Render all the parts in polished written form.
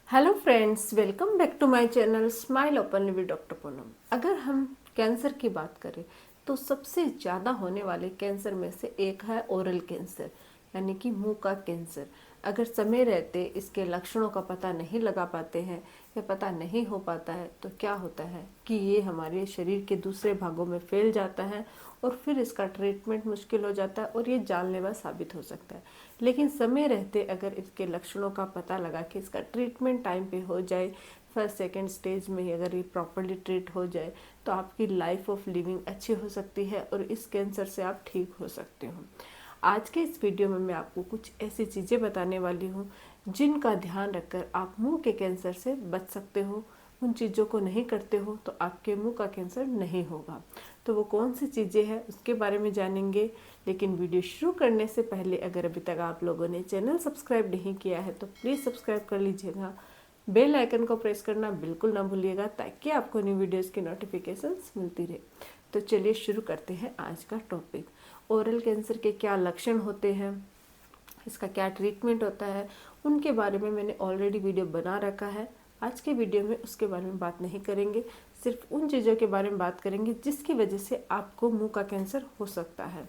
Hello friends, welcome back to my channel smile openly with doctor Poonam. अगर हम cancer की बात करें तो सबसे ज़्यादा होने वाले कैंसर में से एक है ओरल कैंसर, यानी कि मुंह का कैंसर। अगर समय रहते इसके लक्षणों का पता नहीं लगा पाते हैं या पता नहीं हो पाता है तो क्या होता है कि ये हमारे शरीर के दूसरे भागों में फैल जाता है और फिर इसका ट्रीटमेंट मुश्किल हो जाता है और ये जानलेवा साबित हो सकता है। लेकिन समय रहते अगर इसके लक्षणों का पता लगा कि इसका ट्रीटमेंट टाइम पे हो जाए, फर्स्ट सेकंड स्टेज में ही अगर ये प्रॉपरली ट्रीट हो जाए तो आपकी लाइफ ऑफ लिविंग अच्छी हो सकती है और इस कैंसर से आप ठीक हो सकते हो। आज के इस वीडियो में मैं आपको कुछ ऐसी चीज़ें बताने वाली हूँ जिनका ध्यान रखकर आप मुंह के कैंसर से बच सकते हो। उन चीज़ों को नहीं करते हो तो आपके मुंह का कैंसर नहीं होगा। तो वो कौन सी चीज़ें हैं उसके बारे में जानेंगे। लेकिन वीडियो शुरू करने से पहले अगर अभी तक आप लोगों ने चैनल सब्सक्राइब नहीं किया है तो प्लीज़ सब्सक्राइब कर लीजिएगा। बेल आइकन को प्रेस करना बिल्कुल ना भूलिएगा ताकि आपको न्यू वीडियोस की नोटिफिकेशंस मिलती रहे। तो चलिए शुरू करते हैं आज का टॉपिक। ओरल कैंसर के क्या लक्षण होते हैं, इसका क्या ट्रीटमेंट होता है, उनके बारे में मैंने ऑलरेडी वीडियो बना रखा है। आज के वीडियो में उसके बारे में बात नहीं करेंगे, सिर्फ उन चीज़ों के बारे में बात करेंगे जिसकी वजह से आपको मुंह का कैंसर हो सकता है।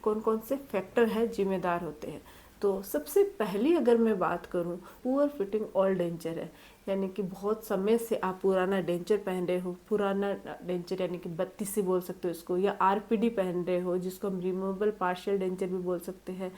कौन कौन से फैक्टर है जिम्मेदार होते हैं। तो सबसे पहली अगर मैं बात करूं, पुअर फिटिंग ऑल डेंचर है, यानी कि बहुत समय से आप पुराना डेंचर पहन रहे हो। पुराना डेंचर यानी कि 32 बोल सकते हो इसको, या आरपीडी पहन रहे हो जिसको हम रिमूवेबल पार्शियल डेंचर भी बोल सकते हैं।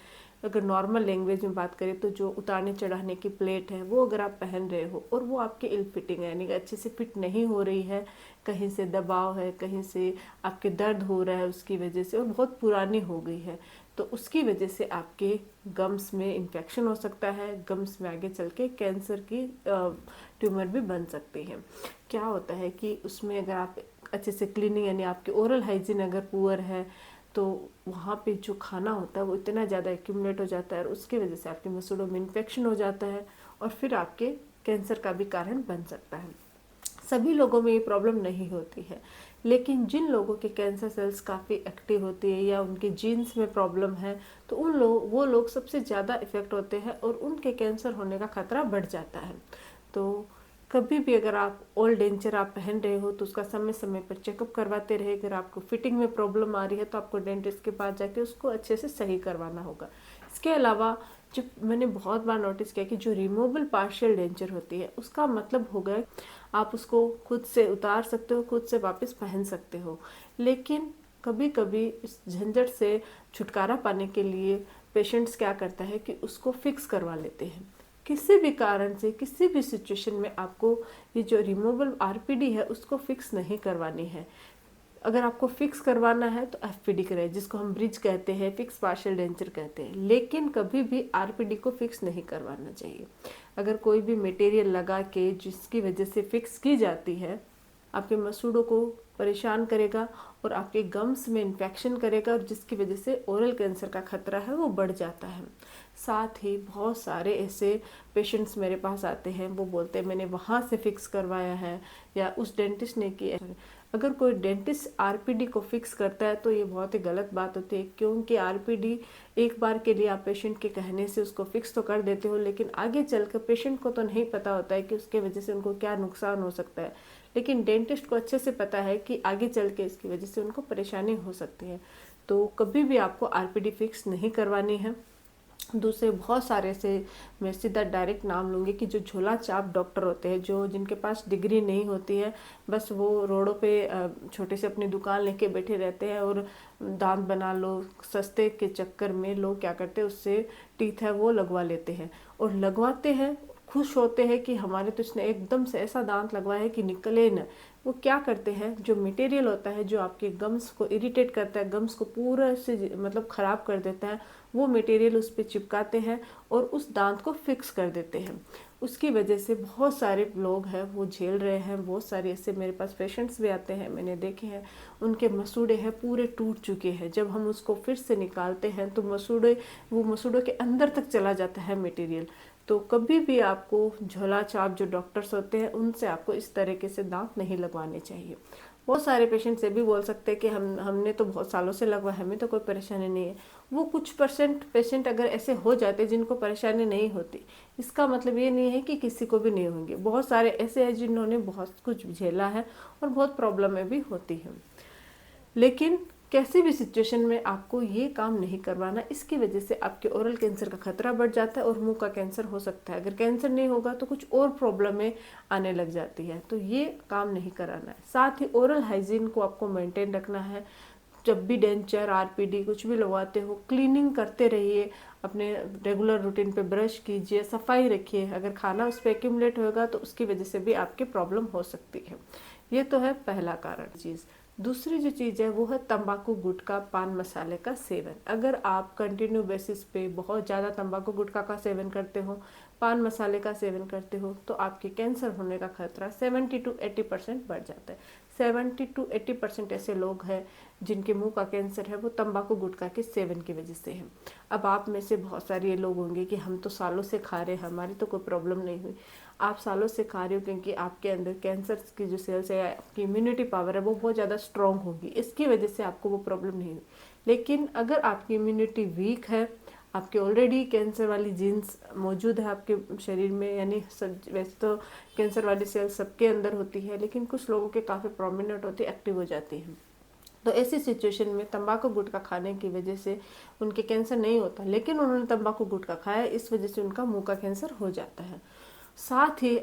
अगर नॉर्मल लैंग्वेज में बात करें तो जो उतारने चढ़ाने की प्लेट है वो अगर आप पहन रहे हो और वो आपके इल फिटिंग है, यानी कि अच्छे से फिट नहीं हो रही है, कहीं से दबाव है, कहीं से आपके दर्द हो रहा है उसकी वजह से, और बहुत पुरानी हो गई है, तो उसकी वजह से आपके गम्स में इन्फेक्शन हो सकता है। गम्स में आगे चल के कैंसर की ट्यूमर भी बन सकती है। क्या होता है कि उसमें अगर आप अच्छे से क्लीनिंग यानी आपके ओरल हाइजीन अगर पुअर है तो वहाँ पे जो खाना होता है वो इतना ज़्यादा एक्यूमुलेट हो जाता है और उसकी वजह से आपके मसूड़ों में इन्फेक्शन हो जाता है और फिर आपके कैंसर का भी कारण बन सकता है। सभी लोगों में ये प्रॉब्लम नहीं होती है, लेकिन जिन लोगों के कैंसर सेल्स काफ़ी एक्टिव होती है या उनके जीन्स में प्रॉब्लम है तो वो लोग सबसे ज़्यादा इफ़ेक्ट होते हैं और उनके कैंसर होने का खतरा बढ़ जाता है। तो कभी भी अगर आप ओल्ड डेंचर आप पहन रहे हो तो उसका समय समय पर चेकअप करवाते रहे। अगर आपको फिटिंग में प्रॉब्लम आ रही है तो आपको डेंटिस्ट के पास जाके उसको अच्छे से सही करवाना होगा। इसके अलावा जो मैंने बहुत बार नोटिस किया कि जो रिमूवेबल पार्शियल डेंचर होती है उसका मतलब हो गया आप उसको खुद से उतार सकते हो, खुद से वापस पहन सकते हो। लेकिन कभी कभी इस झंझट से छुटकारा पाने के लिए पेशेंट्स क्या करता है कि उसको फिक्स करवा लेते हैं। किसी भी कारण से किसी भी सिचुएशन में आपको ये जो रिमूवेबल आरपीडी है उसको फिक्स नहीं करवानी है। अगर आपको फिक्स करवाना है तो एफपीडी कराए, जिसको हम ब्रिज कहते हैं, फिक्स पार्शियल डेंचर कहते हैं। लेकिन कभी भी आरपीडी को फिक्स नहीं करवाना चाहिए। अगर कोई भी मटेरियल लगा के जिसकी वजह से फिक्स की जाती है, आपके मसूड़ों को परेशान करेगा और आपके गम्स में इन्फेक्शन करेगा और जिसकी वजह से ओरल कैंसर का खतरा है वो बढ़ जाता है। साथ ही बहुत सारे ऐसे पेशेंट्स मेरे पास आते हैं, वो बोलते हैं मैंने वहाँ से फिक्स करवाया है या उस डेंटिस्ट ने किया है। अगर कोई डेंटिस्ट आरपीडी को फिक्स करता है तो ये बहुत ही गलत बात होती है, क्योंकि आरपीडी एक बार के लिए आप पेशेंट के कहने से उसको फिक्स तो कर देते हो, लेकिन आगे चलकर पेशेंट को तो नहीं पता होता है कि उसके वजह से उनको क्या नुकसान हो सकता है। लेकिन डेंटिस्ट को अच्छे से पता है कि आगे चल के इसकी वजह से उनको परेशानी हो सकती है। तो कभी भी आपको आरपीडी फिक्स नहीं करवानी है। दूसरे बहुत सारे से मैं सीधा डायरेक्ट नाम लूँगी कि जो झोला छाप डॉक्टर होते हैं, जो जिनके पास डिग्री नहीं होती है, बस वो रोडों पे छोटे से अपनी दुकान लेके बैठे रहते हैं और दांत बना लो सस्ते के चक्कर में लोग क्या करते हैं उससे टीथ है वो लगवा लेते हैं और लगवाते हैं, खुश होते हैं कि हमारे तो इसने एकदम से ऐसा दांत लगवाया है कि निकले न। वो क्या करते हैं, जो मटेरियल होता है जो आपके गम्स को इरिटेट करता है, गम्स को पूरा से मतलब ख़राब कर देता है, वो मटेरियल उस पर चिपकाते हैं और उस दांत को फिक्स कर देते हैं। उसकी वजह से बहुत सारे लोग हैं वो झेल रहे हैं। बहुत सारे ऐसे मेरे पास पेशेंट्स भी आते हैं, मैंने देखे हैं, उनके मसूड़े हैं पूरे टूट चुके हैं। जब हम उसको फिर से निकालते हैं तो वो मसूड़ों के अंदर तक चला जाता है मटेरियल। तो कभी भी आपको झोला छाप जो डॉक्टर्स होते हैं उनसे आपको इस तरीके से दांत नहीं लगवाने चाहिए। बहुत सारे पेशेंट्स ये भी बोल सकते हैं कि हमने तो बहुत सालों से लगवाया, हमें तो कोई परेशानी नहीं है। वो कुछ परसेंट पेशेंट अगर ऐसे हो जाते जिनको परेशानी नहीं होती, इसका मतलब ये नहीं है कि किसी को भी नहीं होंगे। बहुत सारे ऐसे हैं जिन्होंने बहुत कुछ झेला है और बहुत प्रॉब्लमें भी होती हैं। लेकिन कैसी भी सिचुएशन में आपको ये काम नहीं करवाना, इसकी वजह से आपके ओरल कैंसर का खतरा बढ़ जाता है और मुंह का कैंसर हो सकता है। अगर कैंसर नहीं होगा तो कुछ और प्रॉब्लमें आने लग जाती है, तो ये काम नहीं कराना है। साथ ही ओरल हाइजीन को आपको मेंटेन रखना है। जब भी डेंचर, आरपीडी कुछ भी लगवाते हो, क्लीनिंग करते रहिए, अपने रेगुलर रूटीन पे ब्रश कीजिए, सफाई रखिए। अगर खाना उस पर एक्यूमुलेट होगा तो उसकी वजह से भी आपके प्रॉब्लम हो सकती है। ये तो है पहला कारण चीज़। दूसरी जो चीज़ है वो है तंबाकू, गुटखा, पान मसाले का सेवन। अगर आप कंटिन्यू बेसिस पे बहुत ज़्यादा तंबाकू गुटखा का सेवन करते हो, पान मसाले का सेवन करते हो, तो आपके कैंसर होने का खतरा 70 to 80% बढ़ जाता है। 70 to 80% ऐसे लोग हैं जिनके मुंह का कैंसर है वो तंबाकू गुटखा के सेवन की वजह से है। अब आप में से बहुत सारे ये लोग होंगे कि हम तो सालों से खा रहे हैं, हमारी तो कोई प्रॉब्लम नहीं हुई। आप सालों से खा रहे हो क्योंकि आपके अंदर कैंसर की जो सेल्स है, आपकी इम्यूनिटी पावर है वो बहुत ज़्यादा स्ट्रॉन्ग होगी, इसकी वजह से आपको वो प्रॉब्लम नहीं हुई। लेकिन अगर आपकी इम्यूनिटी वीक है, आपके ऑलरेडी कैंसर वाली जीन्स मौजूद है आपके शरीर में, यानी वैसे तो कैंसर वाली सेल्स सबके अंदर होती है, लेकिन कुछ लोगों के काफ़ी प्रोमिनेंट होती है, एक्टिव हो जाती है। तो ऐसी सिचुएशन में तंबाकू गुटखा खाने की वजह से उनके कैंसर नहीं होता, लेकिन उन्होंने तंबाकू गुटखा खाया, इस वजह से उनका मुंह का कैंसर हो जाता है। साथ ही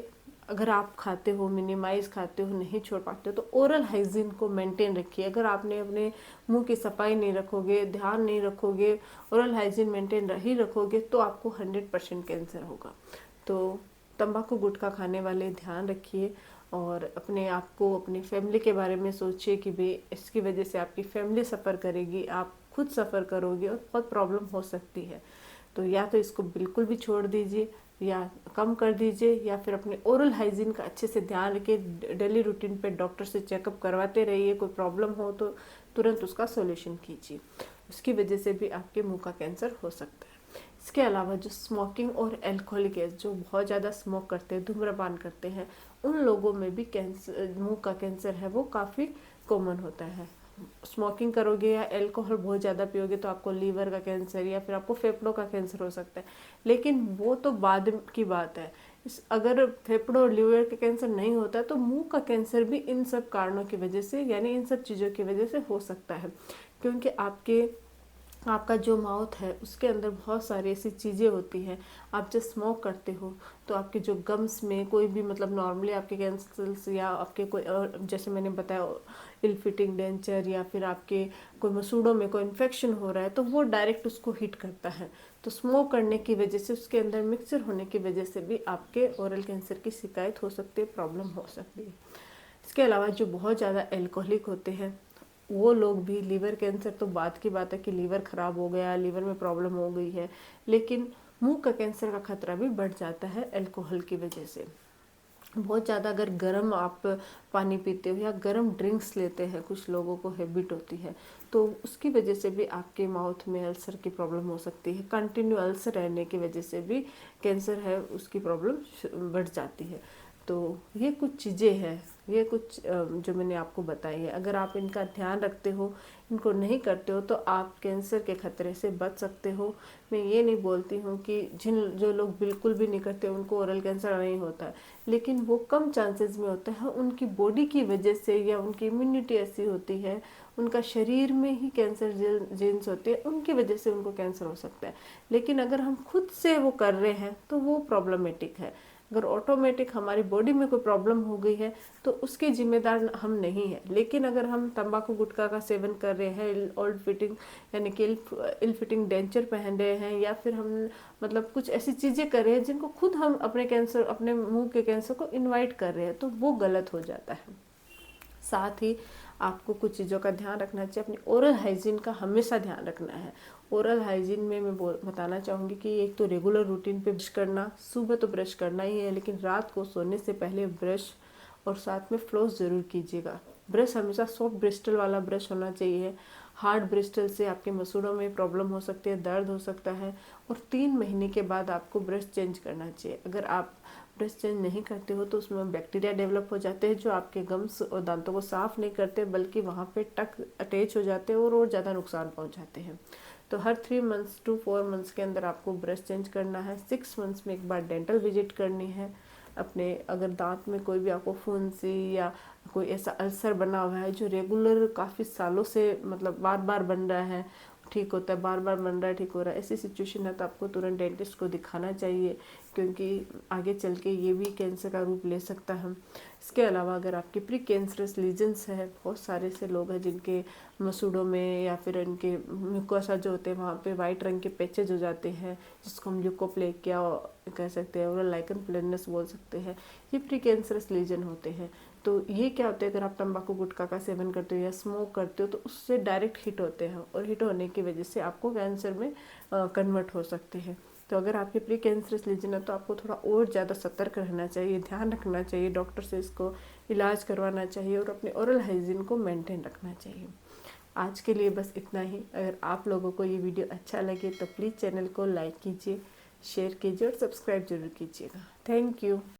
अगर आप खाते हो, मिनिमाइज खाते हो, नहीं छोड़ पाते हो, तो ओरल हाइजीन को मेंटेन रखिए। अगर आपने अपने मुंह की सफाई नहीं रखोगे, ध्यान नहीं रखोगे, ओरल हाइजीन मेंटेन ही रखोगे, तो आपको 100% कैंसर होगा। तो तंबाकू गुटखा खाने वाले ध्यान रखिए और अपने आप को, अपनी फैमिली के बारे में सोचिए कि भाई इसकी वजह से आपकी फैमिली सफ़र करेगी, आप खुद सफ़र करोगे और बहुत प्रॉब्लम हो सकती है। तो या तो इसको बिल्कुल भी छोड़ दीजिए या कम कर दीजिए, या फिर अपने ओरल हाइजीन का अच्छे से ध्यान रखिए। डेली रूटीन पे डॉक्टर से चेकअप करवाते रहिए, कोई प्रॉब्लम हो तो तुरंत उसका सॉल्यूशन कीजिए, उसकी वजह से भी आपके मुंह का कैंसर हो सकता है। इसके अलावा जो स्मोकिंग और एल्कोहलिक है, जो बहुत ज़्यादा स्मोक करते हैं, धूम्रपान करते हैं, उन लोगों में भी कैंसर, मुंह का कैंसर है वो काफ़ी कॉमन होता है। स्मोकिंग करोगे या अल्कोहल बहुत ज़्यादा पियोगे तो आपको लीवर का कैंसर या फिर आपको फेफड़ों का कैंसर हो सकता है, लेकिन वो तो बाद की बात है। अगर फेफड़ों और लीवर का कैंसर नहीं होता तो मुंह का कैंसर भी इन सब कारणों की वजह से, यानी इन सब चीज़ों की वजह से हो सकता है, क्योंकि आपका जो माउथ है उसके अंदर बहुत सारी ऐसी चीज़ें होती हैं। आप जब स्मोक करते हो तो आपके जो गम्स में कोई भी, मतलब नॉर्मली आपके कैंसर्स या आपके कोई जैसे मैंने बताया इल फिटिंग डेंचर या फिर आपके कोई मसूड़ों में कोई इन्फेक्शन हो रहा है तो वो डायरेक्ट उसको हिट करता है। तो स्मोक करने की वजह से, उसके अंदर मिक्सचर होने की वजह से भी आपके ओरल कैंसर की शिकायत हो सकती है, प्रॉब्लम हो सकती है। इसके अलावा जो बहुत ज़्यादा एल्कोहलिक होते हैं वो लोग भी, लीवर कैंसर तो बात की बात है कि लीवर ख़राब हो गया, लीवर में प्रॉब्लम हो गई है, लेकिन मुंह का कैंसर का खतरा भी बढ़ जाता है अल्कोहल की वजह से। बहुत ज़्यादा अगर गर्म आप पानी पीते हो या गर्म ड्रिंक्स लेते हैं, कुछ लोगों को हैबिट होती है, तो उसकी वजह से भी आपके माउथ में अल्सर की प्रॉब्लम हो सकती है। कंटिन्यू अल्सर रहने की वजह से भी कैंसर है उसकी प्रॉब्लम बढ़ जाती है। तो ये कुछ चीज़ें हैं, ये कुछ जो मैंने आपको बताई है, अगर आप इनका ध्यान रखते हो, इनको नहीं करते हो, तो आप कैंसर के खतरे से बच सकते हो। मैं ये नहीं बोलती हूँ कि जो लोग बिल्कुल भी नहीं करते उनको ओरल कैंसर नहीं होता है, लेकिन वो कम चांसेस में होता है, उनकी बॉडी की वजह से या उनकी इम्यूनिटी ऐसी होती है, उनका शरीर में ही कैंसर जीन्स होते हैं, उनकी वजह से उनको कैंसर हो सकता है। लेकिन अगर हम खुद से वो कर रहे हैं तो वो प्रॉब्लमेटिक है। अगर ऑटोमेटिक हमारी बॉडी में कोई प्रॉब्लम हो गई है तो उसके जिम्मेदार हम नहीं हैं। लेकिन अगर हम तंबाकू गुटखा का सेवन कर रहे हैं, ओल्ड फिटिंग यानी कि इल फिटिंग डेंचर पहन रहे हैं, या फिर हम मतलब कुछ ऐसी चीज़ें कर रहे हैं जिनको खुद हम अपने कैंसर, अपने मुंह के कैंसर को इनवाइट कर रहे हैं, तो वो गलत हो जाता है। साथ ही आपको कुछ चीज़ों का ध्यान रखना चाहिए, अपनी ओरल हाइजीन का हमेशा ध्यान रखना है। ओरल हाइजीन में मैं बताना चाहूँगी कि एक तो रेगुलर रूटीन पे ब्रश करना, सुबह तो ब्रश करना ही है, लेकिन रात को सोने से पहले ब्रश और साथ में फ्लॉस ज़रूर कीजिएगा। ब्रश हमेशा सॉफ्ट ब्रिस्टल वाला ब्रश होना चाहिए। हार्ड ब्रिस्टल से आपके मसूड़ों में प्रॉब्लम हो सकती है, दर्द हो सकता है, और 3 महीने के बाद आपको ब्रश चेंज करना चाहिए। अगर आप ब्रश चेंज नहीं करते हो तो उसमें बैक्टीरिया डेवलप हो जाते हैं जो आपके गम्स और दांतों को साफ़ नहीं करते, बल्कि वहाँ पे टक अटैच हो जाते हैं और ज़्यादा नुकसान पहुँचाते हैं। तो हर 3 मंथ्स टू 4 मंथ्स के अंदर आपको ब्रश चेंज करना है। 6 मंथ्स में एक बार डेंटल विजिट करनी है। अपने अगर दांत में कोई भी आपको फुंसी या कोई ऐसा अल्सर बना हुआ है जो रेगुलर काफ़ी सालों से मतलब बार बार बन रहा है, ठीक होता है, बार बार बन रहा है, ठीक हो रहा है, ऐसी सिचुएशन है तो आपको तुरंत डेंटिस्ट को दिखाना चाहिए, क्योंकि आगे चल के ये भी कैंसर का रूप ले सकता है। इसके अलावा अगर आपके प्री कैंसरस लीजन्स है, बहुत सारे से लोग हैं जिनके मसूड़ों में या फिर इनके म्यूकोसा जो होते हैं वहाँ पे वाइट रंग के पैचेज हो जाते हैं, जिसको हम ल्यूकोप्लेकिया कह सकते हैं, ओरल लाइकन प्लेनस बोल सकते हैं, ये प्री कैंसरस लीजन होते हैं। तो ये क्या होता है, अगर आप तंबाकू गुटखा का सेवन करते हो या स्मोक करते हो तो उससे डायरेक्ट हिट होते हैं और हिट होने की वजह से आपको कैंसर में कन्वर्ट हो सकते हैं। तो अगर आपके प्री कैंसरस लीजन है तो आपको थोड़ा और ज़्यादा सतर्क रहना चाहिए, ध्यान रखना चाहिए, डॉक्टर से इसको इलाज करवाना चाहिए और अपने ओरल हाइजीन को मेंटेन रखना चाहिए। आज के लिए बस इतना ही। अगर आप लोगों को ये वीडियो अच्छा लगे तो प्लीज़ चैनल को लाइक कीजिए, शेयर कीजिए और सब्सक्राइब जरूर कीजिएगा। Thank you.